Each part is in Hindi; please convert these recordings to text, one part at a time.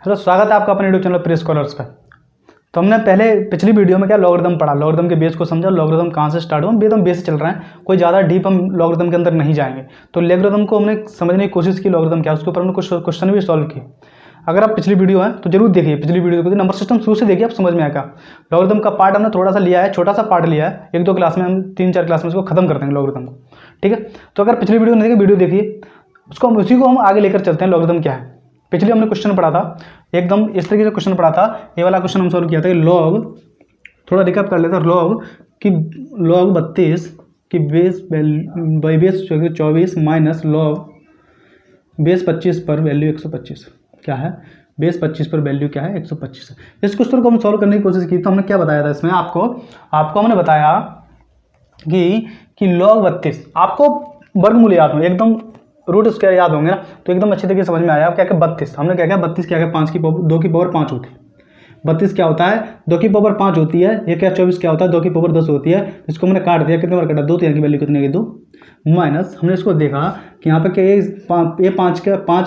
हेलो, स्वागत है आपका अपने यूट्यूब चैनल प्री स्कॉलर्स पे। तो हमने पिछली वीडियो में क्या लॉगरिदम पढ़ा, लॉगरिदम के बेस को समझा, लॉगरिदम कहाँ से स्टार्ट हुआ, एकदम बेस चल रहे हैं, कोई ज़्यादा डीप हम लॉगरिदम के अंदर नहीं जाएंगे। तो लॉगरिदम को हमने समझने की कोशिश की, लॉगरिदम क्या, उसके ऊपर हमने कुछ क्वेश्चन भी सॉल्व किए। अगर आप पिछली वीडियो है तो जरूर देखिए, पिछली वीडियो को नंबर सिस्टम शुरू से देखिए, आप समझ में आएगा। लॉगरिदम का पार्ट हमने थोड़ा सा लिया है, छोटा सा पार्ट लिया है, 1-2 क्लास में, हम 3-4 क्लास में इसको खत्म कर देंगे लॉगरिदम को, ठीक है। तो अगर पिछली वीडियो नहीं देखिए, वीडियो देखिए, उसी को हम आगे लेकर चलते हैं। लॉगरिदम क्या है, पिछले हमने क्वेश्चन पढ़ा था, एकदम इस तरीके से क्वेश्चन पढ़ा था। ये वाला क्वेश्चन हम सॉल्व किया था कि लॉग, थोड़ा रिकैप कर लेते हैं, लॉग 32 की बेस 24 माइनस लॉग बेस 25 पर वैल्यू 125 क्या है, बेस 25 पर वैल्यू क्या है, 125 है। इस क्वेश्चन को हम सॉल्व करने की कोशिश की, तो हमने क्या बताया था इसमें, आपको हमने बताया कि लॉग 32, आपको वर्गमूल याद हो, एकदम रूट स्क्वायर याद होंगे ना, तो एकदम अच्छे तरीके से समझ में आया। क्या क्या 32, हमने क्या क्या 32 क्या क्या 2 की पावर 5 होती है। 32 क्या होता है, 2 की पावर 5 होती है। ये क्या 24 क्या होता है, 2 की पावर 10 होती है। इसको हमने काट दिया, कितने बार काटा, 2, तो यानी कि वैल्यू कितने की 2 माइनस, हमने इसको देखा कि यहाँ पे क्या ये 5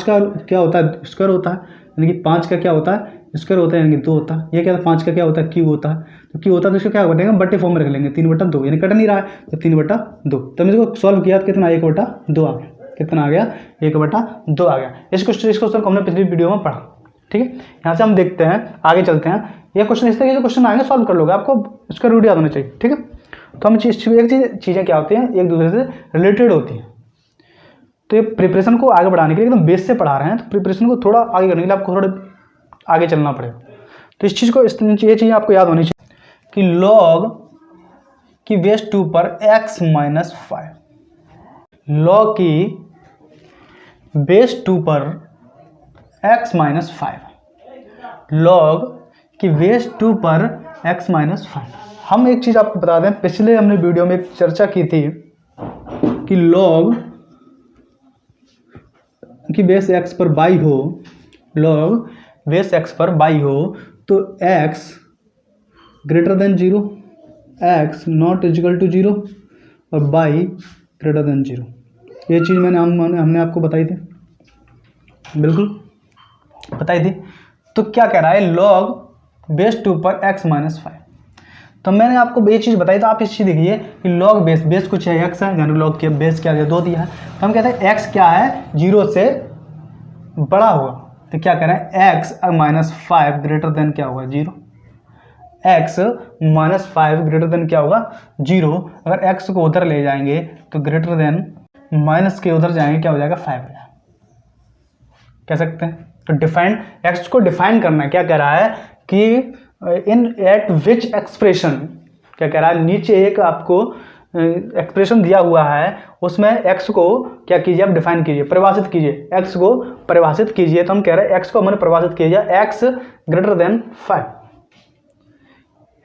का क्या होता है, स्क्वायर होता है, यानी कि 5 का क्या होता है, स्क्वायर होता है, यानी कि 2 होता है। ये क्या 5 का क्या होता है, क्यूब होता है। तो क्यूब होता है तो इसको क्या करेंगे, बट्टे फॉर्म में रख लेंगे, 3/2, यानी कट नहीं रहा है, तो 3/2। तो हमने इसको सॉल्व किया तो कितना 1/2 आ गया, कितना आ गया, 1/2 आ गया। इस क्वेश्चन को हमने पिछली वीडियो में पढ़ा, ठीक है। यहाँ से हम देखते हैं, आगे चलते हैं। ये क्वेश्चन इस तरीके से क्वेश्चन आएंगे, सॉल्व कर लोगे, आपको इसका रूट याद होना चाहिए, ठीक है। तो हम चीज़ें क्या होती हैं, एक दूसरे से रिलेटेड होती हैं। तो ये प्रिपरेशन को आगे बढ़ाने के लिए, एकदम बेस से पढ़ा रहे हैं, तो प्रिपरेशन को थोड़ा आगे करने के लिए आपको थोड़ा आगे चलना पड़ेगा। तो इस चीज़ को, ये चीज़ आपको याद होनी चाहिए कि लॉग की बेस 2 पर x - 5, लॉग की बेस 2 पर x - 5, लॉग की बेस 2 पर x - 5। हम एक चीज़ आपको बता दें, पिछले हमने वीडियो में एक चर्चा की थी कि लॉग की बेस x पर y हो, लॉग बेस x पर y हो, तो x greater than 0, x not equal to 0 और y ग्रेटर देन 0। ये चीज़ हमने आपको बताई थी, बिल्कुल बताई थी। तो क्या कह रहा है, लॉग बेस 2 पर x - 5। तो मैंने आपको ये चीज़ बताई, तो आप इस चीज़ देखिए कि लॉग बेस कुछ है, x है, यानी लॉग के बेस क्या है, 2 दिया है। तो हम कहते हैं x क्या है, 0 से बड़ा होगा। तो क्या कह रहे हैं, x - 5 ग्रेटर देन क्या होगा, 0। x - 5 ग्रेटर देन क्या होगा, 0। अगर x को उधर ले जाएंगे तो ग्रेटर देन माइनस के उधर जाएंगे, क्या हो जाएगा, 5 हो जाएगा, कह सकते हैं। तो डिफाइन, x को डिफाइन करना है। क्या कह रहा है कि इन एट विच एक्सप्रेशन, क्या कह रहा है, नीचे एक आपको एक्सप्रेशन दिया हुआ है, उसमें x को क्या कीजिए, आप डिफाइन कीजिए, परिभाषित कीजिए, x को परिभाषित कीजिए। तो हम कह रहे हैं x को हमने परिभाषित कीजिए, x ग्रेटर देन 5,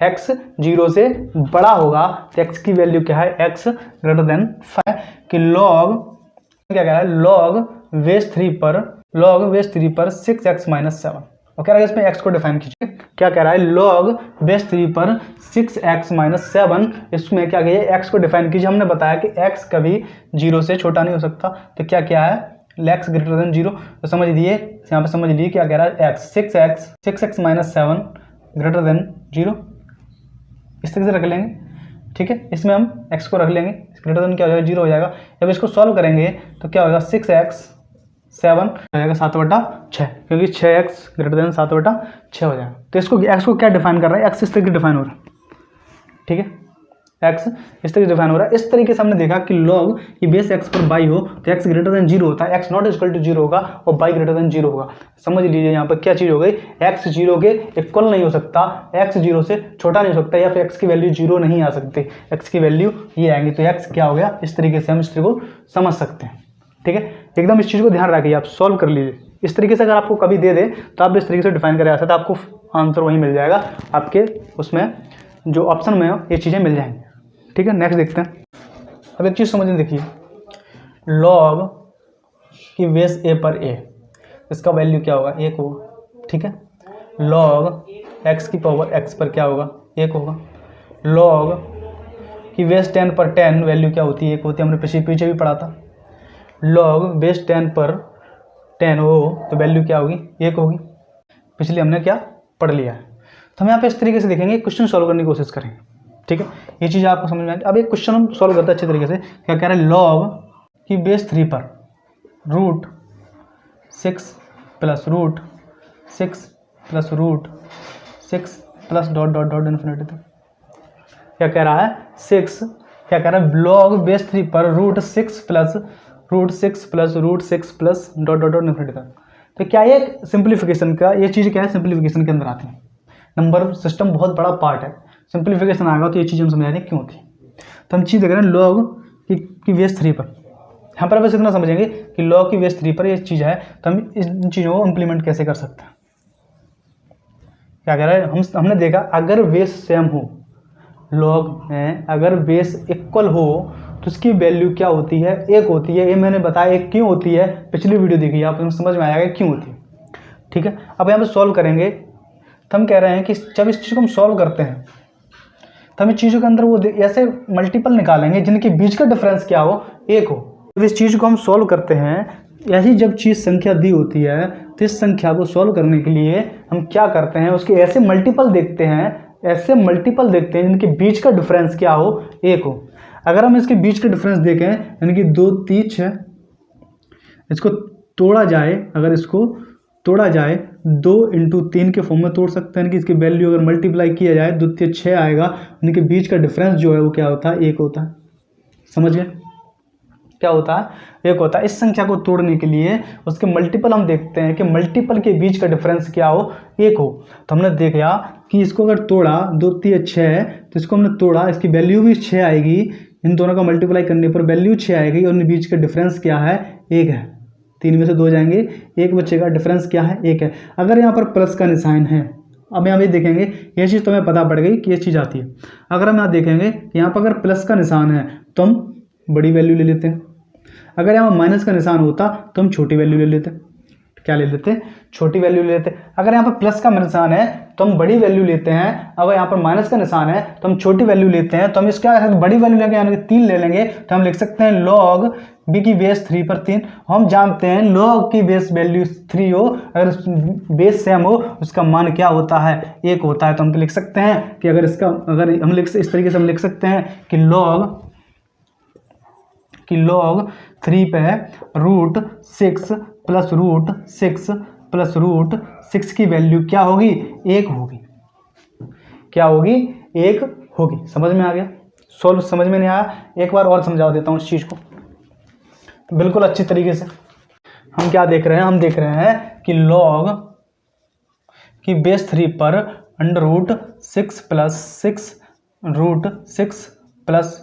x 0 से बड़ा होगा, तो x की वैल्यू क्या है, x ग्रेटर देन 5। कि लॉग क्या कह रहा है, लॉग बेस 3 पर 6x - 7, और कह रहा है इसमें x को डिफाइन कीजिए। क्या कह रहा है, लॉग बेस 3 पर 6x - 7, इसमें क्या कहिए, x को डिफाइन कीजिए। हमने बताया कि x कभी 0 से छोटा नहीं हो सकता, तो क्या है, x ग्रेटर देन 0। तो समझ लिए, यहाँ पे समझ लिए क्या कह रहा है, x 6x - 7 ग्रेटर देन 0, इस तरह से रख लेंगे, ठीक है। इसमें हम x को रख लेंगे, ग्रेटर देन क्या हो जाएगा, 0 हो जाएगा। जब इसको सॉल्व करेंगे तो क्या होगा, 6x 7 हो जाएगा 7/6, क्योंकि 6x ग्रेटर देन 7/6 हो जाएगा। तो इसको x को क्या डिफाइन कर रहा है, x इस तरीके डिफाइन हो रहा है, ठीक है, x इस तरीके डिफाइन हो रहा है। इस तरीके से हमने देखा कि लॉग की बेस x पर y हो तो x ग्रेटर देन 0 होता है, x नॉट इक्वल टू 0 होगा और y ग्रेटर देन 0 होगा। समझ लीजिए यहाँ पर क्या चीज़ हो गई, x 0 के इक्वल नहीं हो सकता, x 0 से छोटा नहीं हो सकता, या फिर x की वैल्यू 0 नहीं आ सकती, x की वैल्यू ये आएंगी। तो x क्या हो गया, इस तरीके से हम इस चीज़ को समझ सकते हैं, ठीक है। एकदम इस चीज़ को ध्यान रखिए, आप सॉल्व कर लीजिए इस तरीके से। अगर आपको कभी दे दे तो आप इस तरीके से डिफाइन करें, तो आपको आंसर वही मिल जाएगा, आपके उसमें जो ऑप्शन में ये चीज़ें मिल जाएंगी, ठीक है। नेक्स्ट देखते हैं। अब एक चीज़ समझने देखिए, लॉग की बेस a पर a, इसका वैल्यू क्या होगा, 1 होगा, ठीक है। लॉग x की पावर x पर क्या होगा, 1 होगा। लॉग की बेस 10 पर 10 वैल्यू क्या होती है, 1 होती है, हमने पीछे भी पढ़ा था। लॉग बेस 10 पर 10 हो तो वैल्यू क्या होगी, 1 होगी। पिछले हमने क्या पढ़ लिया है। तो हम यहाँ पे इस तरीके से देखेंगे, क्वेश्चन सॉल्व करने की कोशिश करेंगे, ठीक है। ये चीज़ आपको समझ में आएगी। अब एक क्वेश्चन हम सॉल्व करते हैं अच्छे तरीके से। क्या कह रहे हैं, लॉग की बेस 3 पर root 6 plus root 6 plus root 6 plus dot dot dot infinity तक। क्या कह रहा है, 6 क्या कह रहा है, लॉग बेस 3 पर root 6 plus root 6 plus root 6 plus dot dot dot infinity तक। तो क्या ये सिंप्लीफिकेशन का, ये चीज़ क्या है, सिंप्लीफिकेशन के अंदर आती है। नंबर सिस्टम बहुत बड़ा पार्ट है, सिंप्लीफिकेशन आएगा तो ये चीज़ हम समझाएंगे क्यों थी। तो हम चीज़ देख रहे हैं लॉग की बेस 3 पर। यहाँ पर बस इतना समझेंगे कि लॉग की बेस 3 पर ये चीज़ है, तो हम इन चीज़ों को इम्प्लीमेंट कैसे कर सकते हैं। क्या कह रहा है, हमने देखा अगर बेस सेम हो, लॉग में अगर बेस इक्वल हो तो उसकी वैल्यू क्या होती है, 1 होती है। ये मैंने बताया एक क्यों होती है, पिछली वीडियो देखिए आपको समझ में आएगा क्यों होती है, ठीक है। अब यहाँ पे सॉल्व करेंगे तो हम कह रहे हैं कि जब इस चीज़ को हम सॉल्व करते हैं तो हम इस चीज़ों के अंदर वो ऐसे मल्टीपल निकालेंगे जिनके बीच का डिफरेंस क्या हो, 1 हो। जब इस चीज़ को हम सॉल्व करते हैं, ऐसी जब चीज़ संख्या दी होती है तो इस संख्या को सॉल्व करने के लिए हम क्या करते हैं, उसके ऐसे मल्टीपल देखते हैं, ऐसे मल्टीपल देखते हैं जिनके बीच का डिफरेंस क्या हो, 1 हो। अगर हम इसके बीच का डिफरेंस देखें, यानी कि 2 3 6, इसको तोड़ा जाए, अगर इसको तोड़ा जाए 2 × 3 के फॉर्म में तोड़ सकते हैं कि इसकी वैल्यू अगर मल्टीप्लाई किया जाए 2 3 6 आएगा, इनके बीच का डिफरेंस जो है वो क्या होता है, 1 होता है। समझ गए, क्या होता है, 1 होता है। इस संख्या को तोड़ने के लिए उसके मल्टीपल हम देखते हैं कि मल्टीपल के बीच का डिफरेंस क्या हो, 1 हो। तो हमने देखा कि इसको अगर तोड़ा 2 3 6 है, तो इसको हमने तोड़ा, इसकी वैल्यू भी 6 आएगी, इन दोनों का मल्टीप्लाई करने पर वैल्यू 6 आएगी और इनके बीच का डिफरेंस क्या है, 1 है। 3 में से 2 जाएंगे, 1 बचेगा, डिफरेंस क्या है, 1 है। अगर यहाँ पर प्लस का निशान है, अब यहाँ पे देखेंगे ये चीज़ तुम्हें पता पड़ गई कि ये चीज़ आती है। अगर हम यहाँ देखेंगे यहाँ पर अगर प्लस का निशान है तो हम बड़ी वैल्यू ले लेते हैं, अगर यहाँ माइनस का निशान होता तो हम छोटी वैल्यू ले लेते। क्या ले लेते, छोटी वैल्यू ले लेते। अगर यहाँ पर प्लस का निशान है तो हम बड़ी वैल्यू लेते हैं, अगर यहाँ पर माइनस का निशान है तो हम छोटी वैल्यू लेते हैं। तो हम इसका बड़ी वैल्यू लेंगे, यानी कि 3 ले लेंगे, तो हम लिख सकते हैं लॉग बी की बेस 3 पर 3। हम जानते हैं लॉग की बेस वैल्यू 3 हो, अगर बेस सेम हो उसका मान क्या होता है, 1 होता है। तो हम लिख सकते हैं कि अगर इसका, अगर हम इस तरीके से हम लिख सकते हैं कि लॉग 3 पे root 6 plus root 6 plus root 6 की वैल्यू क्या होगी, 1 होगी। क्या होगी, 1 होगी। समझ में आ गया, सॉल्व समझ में नहीं आया, एक बार और समझा देता हूँ इस चीज़ को बिल्कुल अच्छी तरीके से। हम क्या देख रहे हैं, हम देख रहे हैं कि लॉग की बेस 3 पर under root 6 plus 6 root 6 plus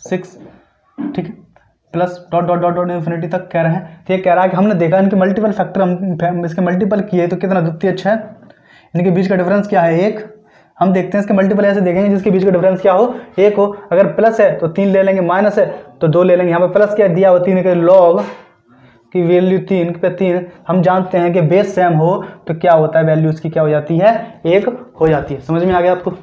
6, ठीक है, plus dot dot dot dot infinity तक कह रहे हैं। तो ये कह रहा है कि हमने देखा इनके मल्टीपल फैक्टर, हम इसके मल्टीपल किए तो कितना, 2 3 6, इनके बीच का डिफरेंस क्या है, 1। हम देखते हैं इसके मल्टीपल ऐसे देखेंगे जिसके बीच का डिफरेंस क्या हो, 1 हो। अगर प्लस है तो 3 ले लेंगे, माइनस है तो 2 ले लेंगे। यहाँ पर प्लस क्या दिया हुआ, 3 के लॉग की वैल्यू 3 पे 3। हम जानते हैं कि बेस सेम हो तो क्या होता है, वैल्यू उसकी क्या हो जाती है, 1 हो जाती है। समझ में आ गया आपको,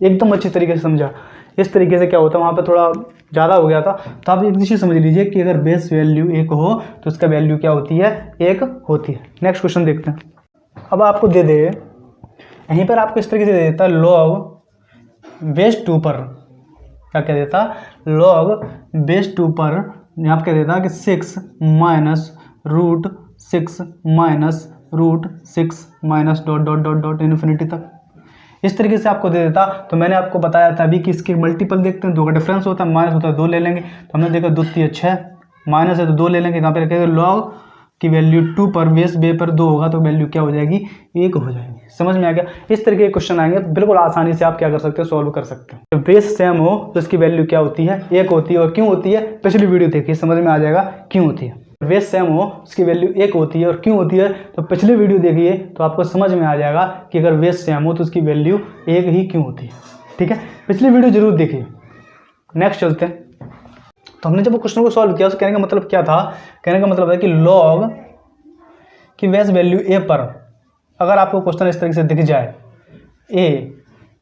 एकदम अच्छी तरीके से समझा। इस तरीके से क्या होता है, वहाँ पे थोड़ा ज़्यादा हो गया था, तो आप एक चीज़ समझ लीजिए कि अगर बेस वैल्यू 1 हो तो उसका वैल्यू क्या होती है, 1 होती है। नेक्स्ट क्वेश्चन देखते हैं। अब आपको दे दे, यहीं पर आपको इस तरीके से दे देता है लॉग बेस 2 पर, क्या देता, लॉग बेस 2 पर यहाँ पर क्या देता कि 6 minus root 6 minus root 6 minus dot dot dot dot infinity तक। इस तरीके से आपको दे देता। तो मैंने आपको बताया था अभी कि इसके मल्टीपल देखते हैं, 2 का डिफरेंस होता है, माइनस होता है 2 ले लेंगे। तो हमने देखा 2 3 6, माइनस है तो 2 ले लेंगे। यहाँ पे रखेंगे लॉग की वैल्यू 2 पर बेस बे पर 2 होगा तो वैल्यू क्या हो जाएगी, 1 हो जाएगी। समझ में आ गया। इस तरीके के क्वेश्चन आएंगे बिल्कुल आसानी से आप क्या कर सकते हो, सॉल्व कर सकते हो। जब बेस सेम हो तो इसकी वैल्यू क्या होती है, 1 होती है। और क्यों होती है, पिछली वीडियो देखिए, समझ में आ जाएगा क्यों होती है। बेस सेम हो उसकी वैल्यू 1 होती है, और क्यों होती है तो पिछले वीडियो देखिए तो आपको समझ में आ जाएगा कि अगर बेस सेम हो तो उसकी वैल्यू 1 ही क्यों होती है। ठीक है, पिछली वीडियो जरूर देखिए। नेक्स्ट चलते हैं। तो हमने जब क्वेश्चन को सॉल्व किया तो कहने का मतलब क्या था, कहने का मतलब है कि लॉग की बेस वैल्यू a पर अगर आपको क्वेश्चन इस तरीके से दिख जाए, a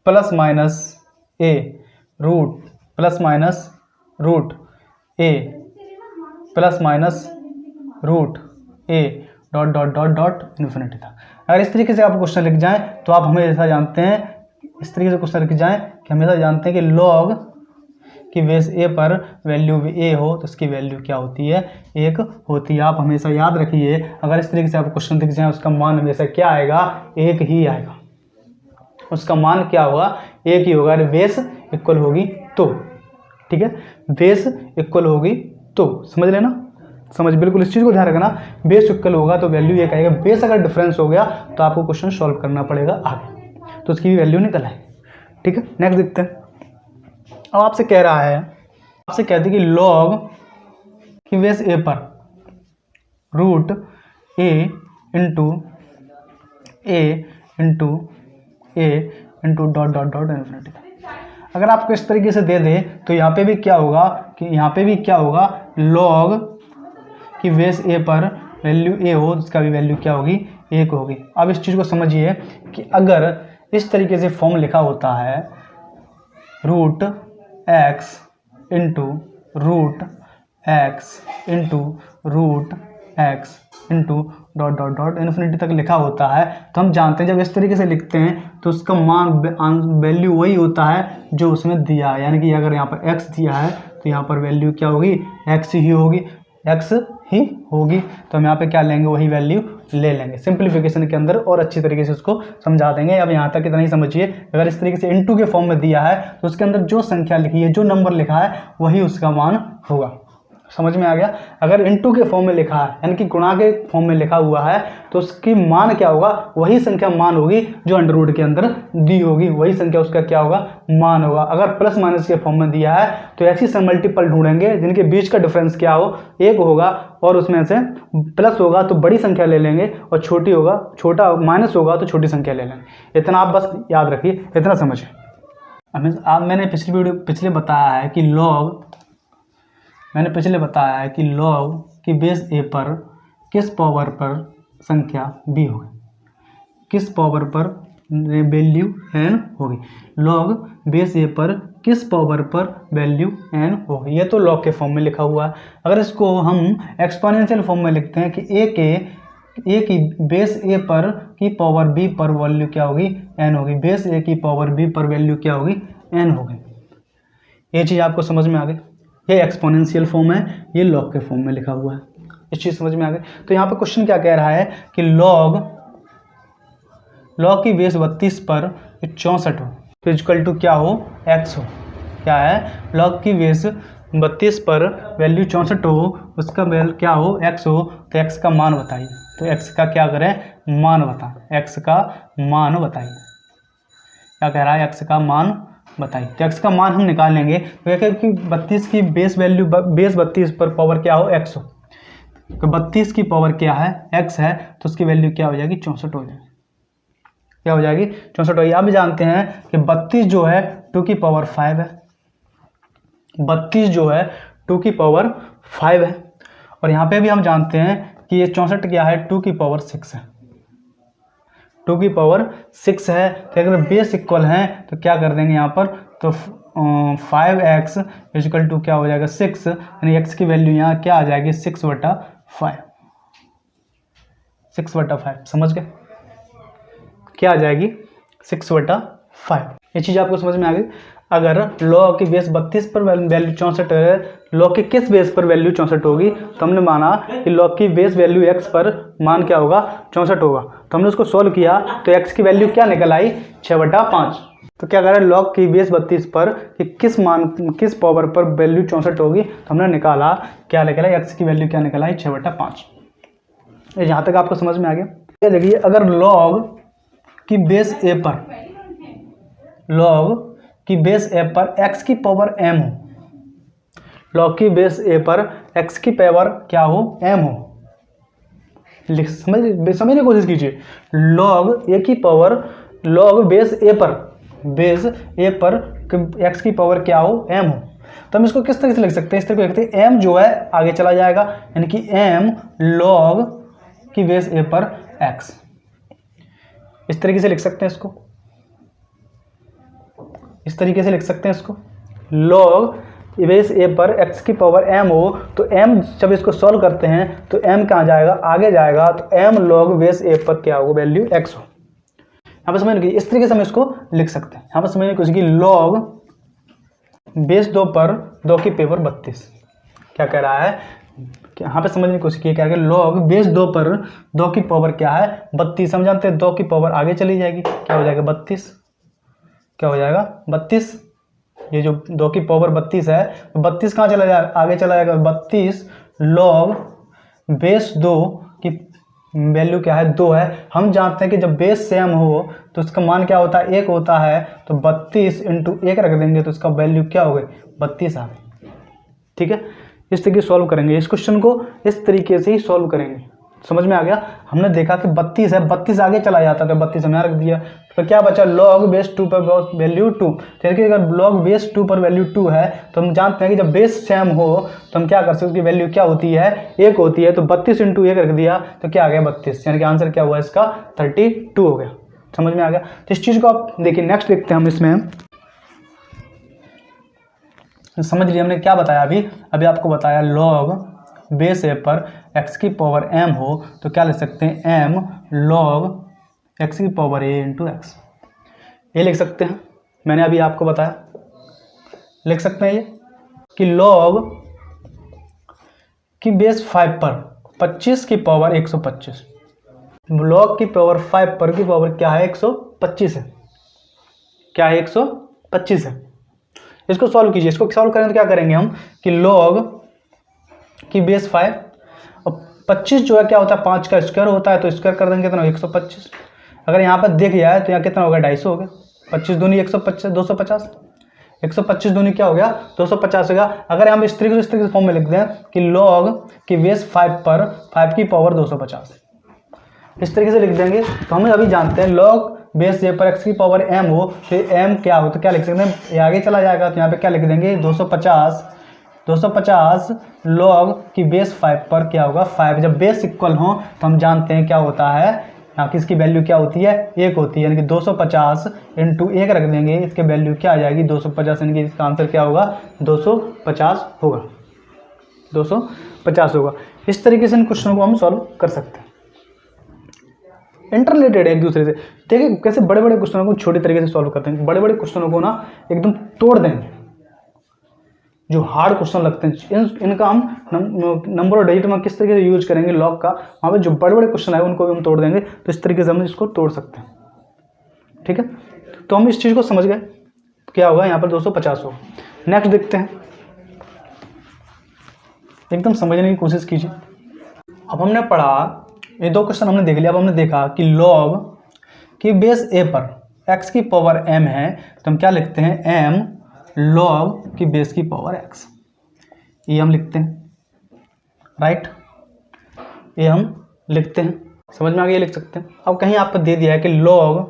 plus minus a root plus minus root a plus minus root a dot dot dot dot infinity था। अगर इस तरीके से आप क्वेश्चन लिख जाएं तो आप हमेशा जानते हैं, इस तरीके से क्वेश्चन लिख जाएं कि हमेशा जानते हैं कि लॉग की बेस ए पर वैल्यू ए हो तो इसकी वैल्यू क्या होती है, 1 होती है। आप हमेशा याद रखिए, अगर इस तरीके से आप क्वेश्चन लिख जाएं उसका मान हमेशा क्या आएगा, 1 ही आएगा। उसका मान क्या होगा, 1 ही होगा। अरे बेस इक्वल होगी तो, ठीक है, बेस इक्वल होगी तो, समझ लेना, समझ बिल्कुल इस चीज़ को ध्यान रखना। बेस इक्वल होगा तो वैल्यू 1 आएगा। बेस अगर डिफरेंस हो गया तो आपको क्वेश्चन सॉल्व करना पड़ेगा आगे, तो उसकी भी वैल्यू निकल आए। ठीक है, नेक्स्ट देखते हैं। अब आपसे कह रहा है, आपसे कहती है कि लॉग की बेस ए पर root a into dot dot dot infinity. अगर आपको इस तरीके से दे दे तो यहाँ पे भी क्या होगा कि यहाँ पे भी क्या होगा, लॉग की बेस ए पर वैल्यू ए हो उसका भी वैल्यू क्या होगी, 1 होगी। अब इस चीज़ को समझिए कि अगर इस तरीके से फॉर्म लिखा होता है root x into root x into dot dot dot infinity तक लिखा होता है, तो हम जानते हैं जब इस तरीके से लिखते हैं तो उसका मान वैल्यू वही होता है जो उसमें दिया है। यानी कि अगर यहाँ पर x दिया है तो यहाँ पर वैल्यू क्या होगी, x ही होगी, तो हम यहाँ पे क्या लेंगे, वही वैल्यू ले लेंगे सिंप्लीफिकेशन के अंदर, और अच्छी तरीके से उसको समझा देंगे। अब यहाँ तक इतना ही समझिए, अगर इस तरीके से इनटू के फॉर्म में दिया है तो उसके अंदर जो संख्या लिखी है, जो नंबर लिखा है, वही उसका मान होगा। समझ में आ गया। अगर इनटू के फॉर्म में लिखा है यानी कि गुणा के फॉर्म में लिखा हुआ है तो उसकी मान क्या होगा, वही संख्या मान होगी जो अंडर रूट के अंदर दी होगी, वही संख्या उसका क्या होगा, मान होगा। अगर प्लस माइनस के फॉर्म में दिया है तो ऐसी सब मल्टीपल ढूंढेंगे जिनके बीच का डिफरेंस क्या हो, 1 होगा, और उसमें से प्लस होगा तो बड़ी संख्या ले लेंगे, और छोटी होगा, छोटा माइनस होगा तो छोटी संख्या ले लेंगे। इतना आप बस याद रखिए, इतना समझिए। मैंने पिछले बताया है कि लॉग की बेस ए पर किस पावर पर संख्या b होगी, किस पावर पर वैल्यू n होगी। लॉग बेस ए पर किस पावर पर वैल्यू n होगी, ये तो लॉग के फॉर्म में लिखा हुआ है। अगर इसको हम एक्सपोनेंशियल फॉर्म में लिखते हैं कि ए की बेस ए पर की पावर b पर वैल्यू क्या होगी, n होगी। बेस ए की पावर b पर वैल्यू क्या होगी, n होगी। ये चीज़ आपको समझ में आ गई। ये एक्सपोनेंशियल फॉर्म है, ये लॉग के फॉर्म में लिखा हुआ है। इस चीज़ समझ में आ गई। तो यहाँ पे क्वेश्चन क्या कह रहा है कि लॉग की बेस 32 पर 64 हो, इक्वल टू क्या हो, x हो। क्या है, लॉग की बेस 32 पर वैल्यू 64 हो, उसका वैल्यू क्या हो, x हो, तो x का मान बताइए। तो x का क्या करें, मान बताएं, x का मान बताइए। क्या कह रहा है, x का मान बताइए। तो x का मान हम निकाल लेंगे, तो यह कि 32 की बेस 32 पर पावर क्या हो, x हो। तो 32 की पावर क्या है, x है, तो उसकी वैल्यू क्या हो जाएगी, 64 हो जाएगी। क्या हो जाएगी, 64 हो जाएगी। अब जानते हैं कि 32 जो है 2 की पावर 5 है, 32 जो है 2 की पावर 5 है, और यहाँ पे भी हम जानते हैं कि ये 64 क्या है, 2 की पावर 6 है, 2 की पावर 6 है। तो अगर बेस इक्वल हैं तो क्या कर देंगे यहाँ पर, तो 5x इक्वल टू क्या हो जाएगा, 6, यानी x की वैल्यू यहाँ क्या आ जाएगी, 6/5, 6/5। समझ गए, क्या आ जाएगी, 6/5। ये चीज़ आपको समझ में आ गई। अगर लॉग की बेस 32 पर वैल्यू 64 है, लॉग की किस बेस पर वैल्यू 64 होगी, तो हमने माना कि लॉग की बेस वैल्यू x पर मान क्या होगा, 64 होगा। तो हमने उसको सॉल्व किया तो x की वैल्यू क्या निकल आई, 6/5। तो क्या करें, लॉग की बेस 32 पर कि किस पावर पर वैल्यू 64 होगी, तो हमने निकाला, क्या निकला, x की वैल्यू क्या निकल आई, 6/5। यहाँ तक आपको समझ में आ गया। देखिए, अगर लॉग की बेस ए पर x की पावर m हो, लॉग की बेस ए पर x की पावर क्या हो, m हो। समझने की कोशिश कीजिए। लॉग बेस ए पर x की पावर क्या हो, m हो। तो हम इसको किस तरह से लिख सकते हैं, इस तरह लिखते हैं, m जो है आगे चला जाएगा, यानी कि m लॉग की बेस ए पर x। इस तरीके से लिख सकते हैं इसको, इस तरीके से लिख सकते हैं इसको, लॉग बेस ए पर x की पावर m हो तो m जब इसको सॉल्व करते हैं तो m कहाँ जाएगा, आगे जाएगा, तो m log बेस ए पर क्या होगा, वैल्यू x हो। यहाँ पर समझने की इस तरीके से हम इसको लिख सकते हैं। यहाँ पर समझने की कोशिश की log बेस 2 पर 2 की पावर 32 क्या कह रहा है, यहाँ पे समझने की कोशिश की क्या है, log बेस 2 पर 2 की पावर क्या है 32। हम जानते हैं 2 की पावर आगे चली जाएगी, क्या हो जाएगा 32, क्या हो जाएगा 32। ये जो 2 की पावर 32 है, 32 कहाँ चला जाएगा, आगे चला जाएगा 32 log बेस 2 की वैल्यू क्या है 2 है। हम जानते हैं कि जब बेस सेम हो तो उसका मान क्या होता है 1 होता है, तो 32 इंटू 1 रख देंगे तो इसका वैल्यू क्या हो गई 32 आ गई। ठीक है, इस तरीके सॉल्व करेंगे इस क्वेश्चन को, इस तरीके से ही सॉल्व करेंगे। समझ में आ गया। हमने देखा कि 32 है, 32 आगे चला जाता है तो 32 हमने रख दिया, तो क्या बचा log बेस 2 पर वैल्यू 2। देखिए अगर log बेस 2 पर वैल्यू 2 है तो हम जानते हैं कि जब बेस सेम हो तो हम क्या कर सकते हैं, उसकी वैल्यू क्या होती है 1 होती है, तो 32 इंटू 1 रख दिया तो क्या आ गया 32, यानी कि आंसर क्या हुआ इसका 32 हो गया। समझ में आ गया। तो इस चीज़ को आप देखिए, नेक्स्ट देखते हैं हम इसमें। समझ लिए हमने क्या बताया अभी आपको बताया log बेस ए पर x की पावर m हो तो क्या लिख सकते हैं m log x की पावर a इंटू एक्स, ये लिख सकते हैं। मैंने अभी आपको बताया, लिख सकते हैं ये कि log की बेस 5 पर 25 की पावर 125, log की पावर 5 पर की पावर क्या है 125 है, क्या है 125 है। इसको सॉल्व कीजिए, इसको सॉल्व करें तो क्या करेंगे हम कि log की बेस 5 और 25 जो है क्या होता है 5 का स्क्वायर होता है, तो स्क्वायर कर देंगे कितना 125। अगर यहाँ पर देख जाए तो यहाँ कितना होगा 250 हो गया, 25 दूनी 125 250, 125 दूनी क्या हो गया 250 हो गया। अगर हम इस तरीके से फॉर्म में लिख दें कि log की बेस 5 पर 5 की पावर 250, इस तरीके से लिख देंगे तो हमें अभी जानते हैं log बेस ए पर x की पावर m हो तो m क्या हो, तो क्या लिख सकते हैं, ये आगे चला जाएगा तो यहाँ पे क्या लिख देंगे 250 log की बेस 5 पर क्या होगा 5। जब बेस इक्वल हो तो हम जानते हैं क्या होता है, यहाँ की इसकी वैल्यू क्या होती है 1 होती है, यानी कि 250 इंटू 1 रख देंगे, इसके वैल्यू क्या आ जाएगी 250, यानी कि इसका आंसर क्या होगा 250 होगा, 250 होगा। इस तरीके से इन क्वेश्चनों को हम सॉल्व कर सकते हैं, इंटररिलेटेड है एक दूसरे से। देखिए कैसे बड़े बड़े क्वेश्चनों को छोटे तरीके से सॉल्व करते हैं, बड़े बड़े क्वेश्चनों को ना एकदम तोड़ देंगे, जो हार्ड क्वेश्चन लगते हैं इनका हम नंबर और डिजिट में किस तरीके से यूज करेंगे लॉग का, वहाँ पे जो बड़े बड़े क्वेश्चन है उनको भी हम तोड़ देंगे, तो इस तरीके से हम इसको तोड़ सकते हैं। ठीक है, तो हम इस चीज़ को समझ गए क्या होगा, यहाँ पर 250 होगा। नेक्स्ट देखते हैं, एकदम समझने की कोशिश कीजिए। अब हमने पढ़ा, ये 2 क्वेश्चन हमने देख लिया। अब हमने देखा कि log की बेस a पर x की पावर m है तो हम क्या लिखते हैं m log की बेस की पावर x, ये हम लिखते हैं, राइट, ये हम लिखते हैं। समझ में आ गया, ये लिख सकते हैं। अब कहीं आपको दे दिया है कि log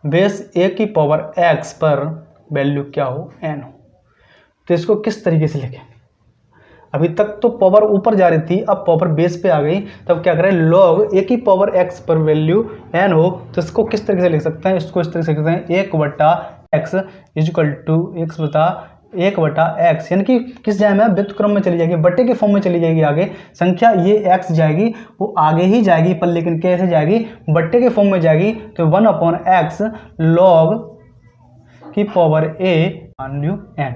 बेस a की पावर x पर वैल्यू क्या हो n हो, तो इसको किस तरीके से लिखें। अभी तक तो पावर ऊपर जा रही थी, अब पावर बेस पे आ गई, तब क्या करें log a की पावर x पर वैल्यू n हो तो इसको किस तरीके से लिख सकते हैं, इसको इस तरीके से लिख सकते हैं 1/x इक्वल टू 1/x, यानी कि किस जाए में व्युत्क्रम में चली जाएगी, बट्टे के फॉर्म में चली जाएगी। आगे संख्या ये x जाएगी वो आगे ही जाएगी पर, लेकिन कैसे जाएगी बट्टे के फॉर्म में जाएगी, तो 1/x log की पावर a वैल्यू n।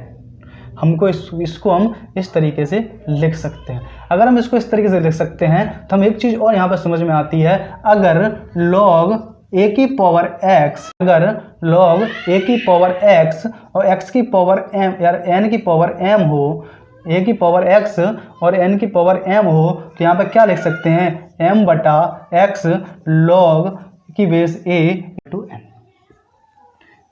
हमको इसको हम इस तरीके से लिख सकते हैं। अगर हम इसको इस तरीके से लिख सकते हैं तो हम एक चीज़ और यहाँ पर समझ में आती है, अगर log a की पावर x, अगर log a की पावर x और x की पावर m यार n की पावर m हो, a की पावर x और n की पावर m हो, तो यहाँ पर क्या लिख सकते हैं m/x log की बेस a इंटू n,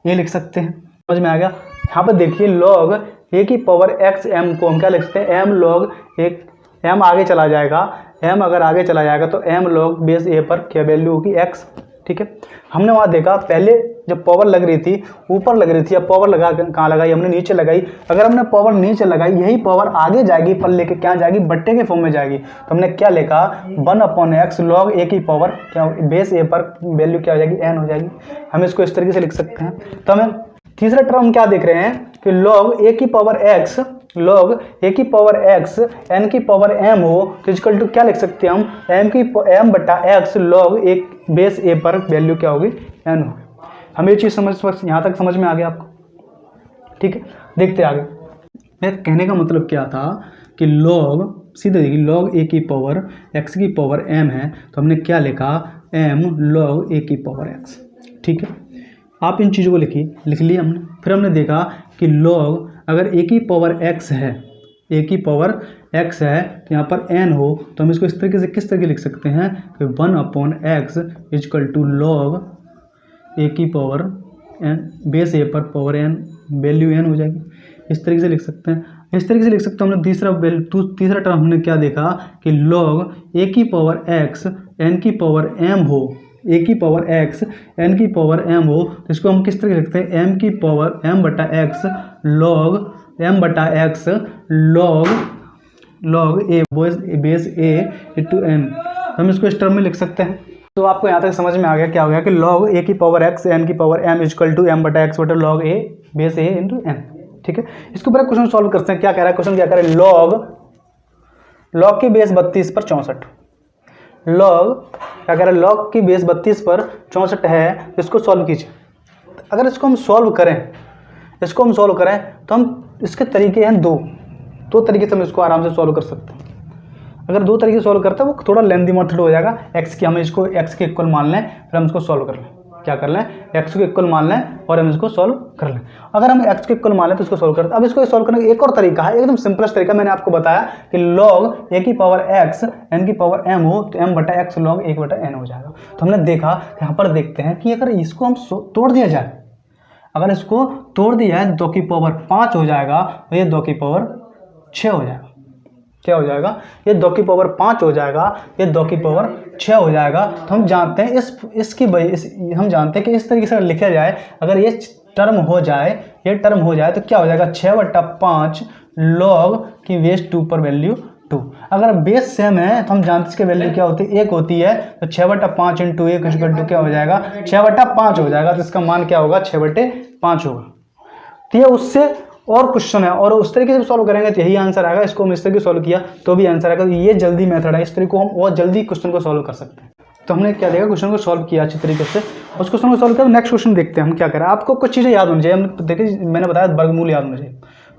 ये लिख सकते हैं। समझ में आ गया। यहाँ पर देखिए log a की पावर x m को हम क्या लिख सकते हैं m log एक m आगे चला जाएगा, m अगर आगे चला जाएगा तो m log बेस a पर क्या वैल्यू होगी x। ठीक है, हमने वहाँ देखा पहले जब पावर लग रही थी ऊपर लग रही थी, अब पावर लगा कहाँ लगाई, हमने नीचे लगाई। अगर हमने पावर नीचे लगाई यही पावर आगे जाएगी पर लेके क्या जाएगी बट्टे के फॉर्म में जाएगी, तो हमने क्या लिखा 1/x log a की पावर क्या बेस a पर वैल्यू क्या हो जाएगी n हो जाएगी। हम इसको इस तरीके से लिख सकते हैं। तो हमें तीसरा टर्म क्या देख रहे हैं, कि log a की पावर x log a की पावर x n की पावर m हो तो इक्वल टू क्या लिख सकते हैं हम m बटा x log एक बेस a पर वैल्यू क्या होगी n होगी। हमें ये चीज़ यहाँ तक समझ में आ गया आपको? ठीक है, देखते आगे। मेरे कहने का मतलब क्या था कि log सीधे देखिए log a की पावर x की पावर m है तो हमने क्या लिखा m log a की पावर x। ठीक है, आप इन चीज़ों को लिख लिया हमने। फिर हमने देखा कि log अगर a की पावर x है, a की पावर x है तो यहाँ पर n हो तो हम इसको इस तरीके से किस तरीके लिख सकते हैं कि 1/x equal to log a की पावर n बेस a पर पावर n वैल्यू n हो जाएगी। इस तरीके से लिख सकते हैं, इस तरीके से लिख सकते हैं। हमने तीसरा टर्म हमने क्या देखा कि log a की पावर x n की पावर m हो, a की पावर x n की पावर m हो तो इसको हम किस तरह लिखते हैं m की पावर m बटा x log m बटा x log a base a into n। हम इसको इस टर्म में लिख सकते हैं। तो आपको यहाँ तक समझ में आ गया क्या हो गया कि log a की पावर x n की power m equal to m बटा x बटा log a base a into n। ठीक है, इसके ऊपर क्वेश्चन सॉल्व करते हैं। क्या कह रहा है क्वेश्चन, क्या कह रहा है log की बेस 32 पर 64 log क्या कह रहा है log की बेस 32 पर 64 है, इसको सॉल्व कीजिए। अगर इसको हम सॉल्व करें तो हम इसके तरीके हैं दो तरीके से हम इसको आराम से सॉल्व कर सकते हैं। अगर दो तरीके से सॉल्व करते हैं वो थोड़ा लेंथी मेथड हो जाएगा। x की हम इसको x के इक्वल मान लें फिर हम इसको सॉल्व कर लें। क्या कर लें, x के इक्वल मान लें और हम इसको सॉल्व कर लें। अगर हम x के इक्वल मान लें तो इसको सॉल्व करते हैं। अब इसको सॉल्व करने का एक और तरीका है, एकदम सिंपलेस्ट तरीका मैंने आपको बताया कि log a की पावर x n की पावर m हो तो m बटा x log 1 बटा n हो जाएगा। तो हमने देखा, यहाँ पर देखते हैं कि अगर इसको हम तोड़ दिया जाए, अगर इसको तोड़ दिया है 2 की पावर 5 हो जाएगा तो ये 2 की पावर 6 हो जाएगा। क्या हो जाएगा, ये 2 की पावर 5 हो जाएगा, ये 2 की पावर 6 हो जाएगा। तो हम जानते हैं हम जानते हैं कि इस तरीके से लिखा जाए, अगर ये टर्म हो जाए तो क्या हो जाएगा 6/5 log की बेस 2 पर वैल्यू 2। अगर बेस सेम है तो हम जानते हैं इसकी वैल्यू क्या होती है 1 होती है, तो 6/5 इंटू 1 इक्वल टू क्या हो जाएगा 6/5 हो जाएगा। तो इसका मान क्या होगा 6/5 होगा। तो ये उससे और क्वेश्चन है और उस तरीके से सॉल्व करेंगे तो यही आंसर आएगा। इसको हम इस तरीके सॉल्व किया तो भी आंसर आएगा। तो ये जल्दी मेथड है, इस तरीके को हम और जल्दी क्वेश्चन को सॉल्व कर सकते हैं। तो हमने क्या देखा, क्वेश्चन को सॉल्व किया अच्छी तरीके से। उस क्वेश्चन को सॉल्व किया, नेक्स्ट क्वेश्चन देखते हैं हम क्या करें। आपको कुछ चीज़ें याद होनी चाहिए। हम देखिए मैंने बताया वर्गमूल याद होना चाहिए,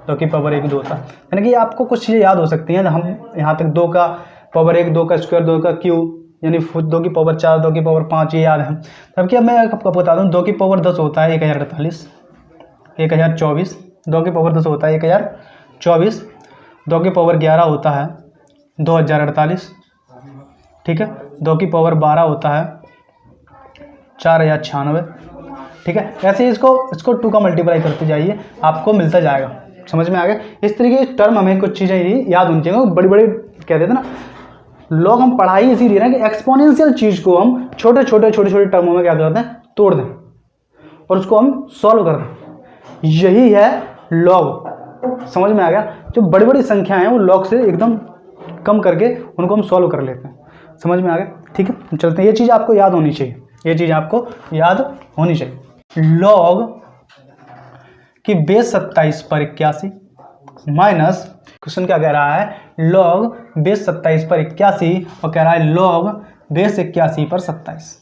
2 की पावर 1 2 था, यानी कि आपको कुछ चीज़ें याद हो सकती हैं। हम यहाँ तक 2 का पावर 1 2 का स्क्वायर 2 का क्यूब यानी 2 की पावर 4 2 की पावर 5 ये याद है। तब क्या मैं आपको बता दूँ 2 की पावर 10 होता है 1048 1024, 2 की पावर 10 होता है 1024, 2 की पावर 11 होता है 2048, ठीक है, 2 की पावर 12 होता है 4096, ठीक है। ऐसे ही इसको 2 का मल्टीप्लाई करते जाइए, आपको मिलता जाएगा। समझ में आ गया। इस तरीके की टर्म हमें कुछ चीज़ें याद होनी चाहिए। बड़ी बड़ी कहते थे ना लोग, हम पढ़ाई इसी दे रहे हैं कि एक्सपोनेंशियल चीज़ को हम छोटे छोटे टर्मों में क्या करते हैं तोड़ दें और उसको हम सॉल्व कर दें। यही है लॉग। समझ में आ गया। जो बड़ी बड़ी संख्या हैं वो लॉग से एकदम कम करके उनको हम सॉल्व कर लेते हैं। समझ में आ गया। ठीक है, चलते हैं। ये चीज़ आपको याद होनी चाहिए, ये चीज़ आपको याद होनी चाहिए। लॉग की बेस 27 पर 81 माइनस, क्वेश्चन क्या कह रहा है, लॉग बेस 27 पर 81 और कह रहा है लॉग बेस 81 पर 27।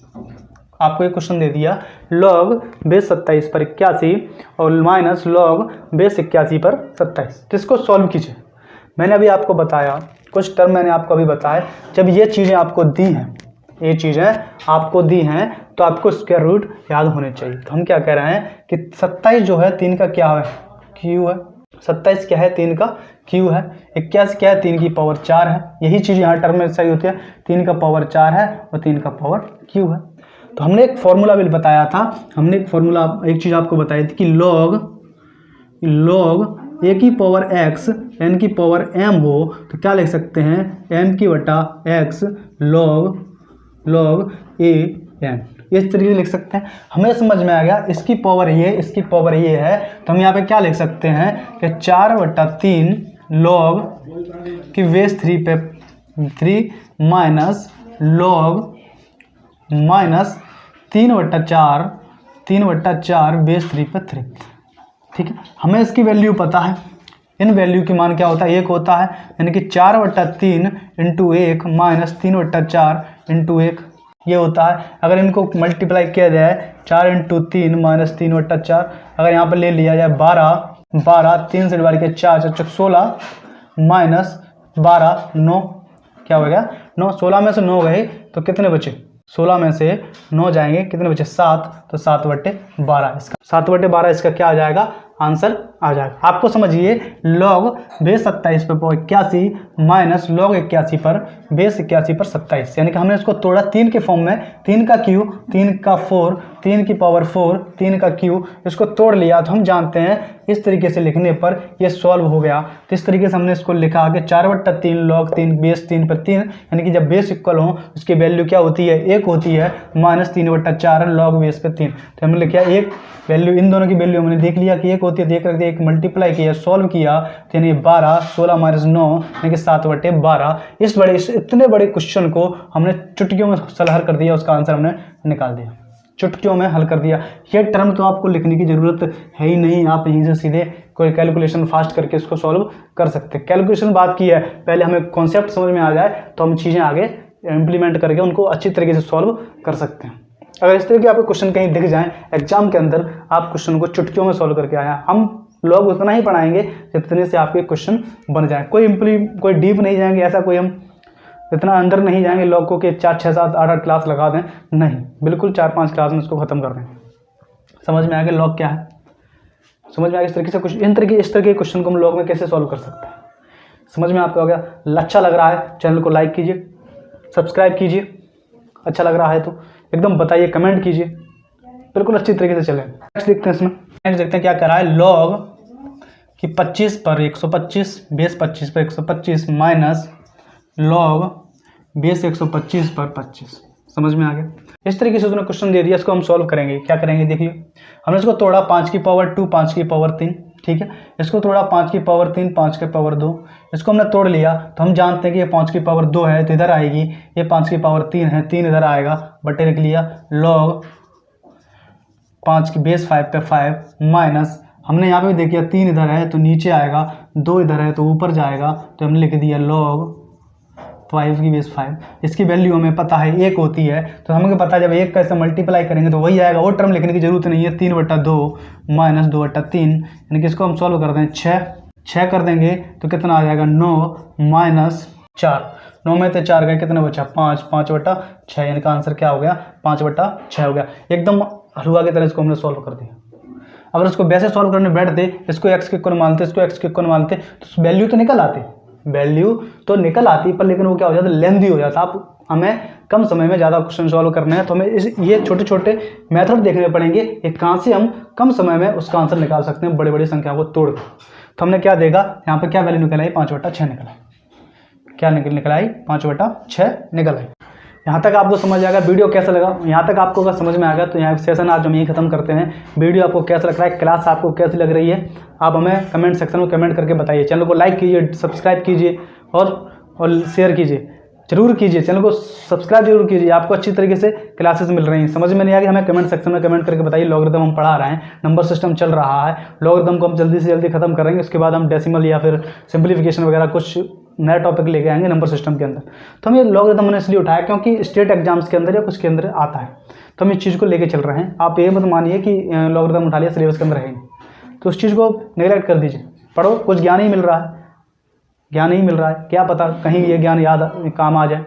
आपको एक क्वेश्चन दे दिया लॉग बेस 27 पर 81 और माइनस लॉग बेस 81 पर 27। तो इसको सॉल्व कीजिए। मैंने अभी आपको बताया, कुछ टर्म मैंने आपको अभी बताया। जब ये चीज़ें आपको दी हैं, ये चीज़ें आपको दी हैं तो आपको स्क्वायर रूट याद होने चाहिए। तो हम क्या कह रहे हैं कि 27 जो है 3 का क्या है क्यू है, 27 क्या है 3 का क्यू है, 81 क्या है 3 की पावर 4 है। यही चीज़ यहाँ टर्म में सही होती है, 3 का पावर 4 है और 3 का पावर क्यू है। तो हमने एक फॉर्मूला भी बताया था, हमने एक चीज़ आपको बताई थी कि लॉग ए की पावर एक्स एन की पावर एम हो तो क्या लिख सकते हैं एम की बटा एक्स लॉग ए एन। इस तरीके से लिख सकते हैं। हमें समझ में आ गया इसकी पावर ये, इसकी पावर ये है, तो हम यहाँ पे क्या लिख सकते हैं कि 4/3 लॉग की बेस 3 पे 3 माइनस लॉग माइनस 3/4 बेस 3 पे 3। ठीक है, हमें इसकी वैल्यू पता है, इन वैल्यू की मान क्या होता है, 1 होता है, यानी कि 4/3 इंटू 1 माइनस 3/4 इंटू 1 ये होता है। अगर इनको मल्टीप्लाई किया जाए 4 इंटू 3 माइनस 3/4, अगर यहाँ पर ले लिया जाए 12 3 से डिवाइड किया 4 4 16 माइनस 12 9 क्या हो गया 9, 16 में से 9 गए तो कितने बचे, 16 में से 9 जाएंगे कितने बचे 7, तो 7/12 इसका 7/12 इसका क्या आ जाएगा, आंसर आ जाएगा। आपको समझिए log बेस 27 पर 81 माइनस log 81 पर बेस 81 पर 27, यानी कि हमने इसको तोड़ा 3 के फॉर्म में, 3 का क्यू 3 का 4 3 की पावर 4 3 का क्यू, इसको तोड़ लिया तो हम जानते हैं इस तरीके से लिखने पर ये सॉल्व हो गया। तो इस तरीके से हमने इसको लिखा कि 4/3 log 3 बेस 3 पर 3, यानी कि जब बेस इक्वल हो उसकी वैल्यू क्या होती है, 1 होती है, माइनस 3/4 log बेस पे 3। तो हमने लिखा एक वैल्यू, इन दोनों की वैल्यू हमने देख लिया कि 1 होती है, देख रख दिया, एक मल्टीप्लाई किया, सॉल्व किया, तो यानी 12 16 माइनस 9 यानी कि 7/12। इस इतने बड़े क्वेश्चन को हमने चुटकियों में हल कर दिया, उसका आंसर हमने निकाल दिया, चुटकियों में हल कर दिया। ये टर्म तो आपको लिखने की ज़रूरत है ही नहीं, आप यहीं से सीधे कोई कैलकुलेशन फास्ट करके इसको सॉल्व कर सकते हैं। कैलकुलेशन बात की है, पहले हमें कॉन्सेप्ट समझ में आ जाए तो हम चीज़ें आगे इम्प्लीमेंट करके उनको अच्छी तरीके से सॉल्व कर सकते हैं। अगर इस तरह के आपको क्वेश्चन कहीं दिख जाए एग्जाम के अंदर, आप क्वेश्चन को चुटकियों में सॉल्व करके आया, हम लोग उतना ही पढ़ाएंगे जितने से आपके क्वेश्चन बन जाए, कोई डीप नहीं जाएंगे, ऐसा कोई हम इतना अंदर नहीं जाएंगे लॉग को कि 4 6 7 8 8 क्लास लगा दें, नहीं, बिल्कुल 4 5 क्लास में इसको खत्म कर दें। समझ में आ गया लॉग क्या है, समझ में आ गया इस तरीके से कुछ इस तरह के क्वेश्चन को हम लॉग में कैसे सॉल्व कर सकते हैं, समझ में आपको आ गया। अच्छा लग रहा है चैनल को लाइक कीजिए, सब्सक्राइब कीजिए, अच्छा लग रहा है तो एकदम बताइए, कमेंट कीजिए, बिल्कुल अच्छी तरीके से चले। नेक्स्ट देखते हैं, इसमें नेक्स्ट देखते हैं क्या कर रहा है, लॉग कि 25 पर 125 बेस 25 पर 125 माइनस लॉग बेस 125 पर 25। समझ में आ गया। इस तरीके से उसने क्वेश्चन दे दिया, इसको हम सॉल्व करेंगे। क्या करेंगे देखिए, हमने इसको तोड़ा 5 की पावर 2 5 की पावर 3, ठीक है, इसको तोड़ा 5 की पावर 3 5 की पावर 2, इसको हमने तोड़ लिया तो हम जानते हैं कि ये 5 की पावर 2 है तो इधर आएगी, ये 5 की पावर 3 है 3 इधर आएगा, बटे लिख लिया लॉग 5 की बेस 5 पे 5 माइनस, हमने यहाँ पे देखिए 3 इधर है तो नीचे आएगा, 2 इधर है तो ऊपर जाएगा, तो हमने लिख दिया लॉग 5 की बेस 5। इसकी वैल्यू हमें पता है 1 होती है, तो हमें पता है जब 1 का ऐसे मल्टीप्लाई करेंगे तो वही आएगा, वो टर्म लिखने की जरूरत नहीं है, 3/2 माइनस 2/3, यानी कि इसको हम सॉल्व कर दें 6 कर देंगे तो कितना आ जाएगा 9 माइनस 4, 9 में से 4 गए कितना बचा 5 5/6, यानी कि आंसर क्या हो गया 5/6 हो गया। एकदम हलवा की तरह इसको हमने सॉल्व कर दिया। अगर इसको वैसे सॉल्व करने बैठते, इसको एक्स के इक्वल मानते, इसको एक्स के इक्वल मानते, तो वैल्यू तो निकल आती, पर लेकिन वो क्या हो जाता, लेंदी हो जाता। आप हमें कम समय में ज़्यादा क्वेश्चन सॉल्व करने हैं तो हमें ये छोटे छोटे मेथड देखने पड़ेंगे, एक कहाँ से हम कम समय में उसका आंसर निकाल सकते हैं बड़ी बड़ी संख्या को तोड़। तो हमने क्या देखा यहाँ पे, क्या वैल्यू निकल आई 5/6 निकल आई, क्या निकल आई 5/6 निकल आई। यहाँ तक आपको समझ आएगा। वीडियो कैसा लगा, यहाँ तक आपको अगर समझ में आ गया तो यहाँ सेशन आज हम यही खत्म करते हैं। वीडियो आपको कैसा लग रहा है, क्लास आपको कैसी लग रही है, आप हमें कमेंट सेक्शन में कमेंट करके बताइए। चैनल को लाइक कीजिए, सब्सक्राइब कीजिए और शेयर कीजिए, जरूर कीजिए, चैनल को सब्सक्राइब जरूर कीजिए। आपको अच्छी तरीके से क्लासेस मिल रही हैं, समझ में नहीं आ गई हमें कमेंट सेक्शन में कमेंट करके बताइए। लॉगरिथम हम पढ़ा रहे हैं, नंबर सिस्टम चल रहा है, लॉगरिथम को हम जल्दी से जल्दी खत्म करेंगे, उसके बाद हम डेसिमल या फिर सिंप्लीफिकेशन वगैरह कुछ नया टॉपिक लेके आएंगे नंबर सिस्टम के अंदर। तो हम ये लॉगरिथम हमने इसलिए उठाया क्योंकि स्टेट एग्जाम्स के अंदर या कुछ के अंदर आता है, तो हम इस चीज़ को लेके चल रहे हैं। आप ये मत मानिए कि लॉगरिथम उठा लिया सिलेबस के अंदर है नहीं, तो उस चीज़ को नेगलेक्ट कर दीजिए। पढ़ो, कुछ ज्ञान ही मिल रहा है, ज्ञान ही मिल रहा है, क्या पता कहीं ये ज्ञान याद काम आ जाए,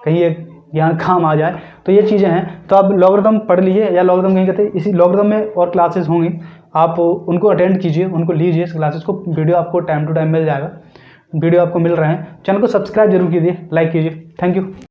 कहीं ये ज्ञान काम आ जाए। तो ये चीज़ें हैं, तो आप लॉगरिथम पढ़ लीजिए, या लॉगरिथम कहीं कहते हैं, इसी लॉगरिथम में और क्लासेस होंगी, आप उनको अटेंड कीजिए, उनको लीजिए इस क्लासेस को। वीडियो आपको टाइम टू टाइम मिल जाएगा, वीडियो आपको मिल रहे हैं। चैनल को सब्सक्राइब जरूर कीजिए, लाइक कीजिए। Thank you.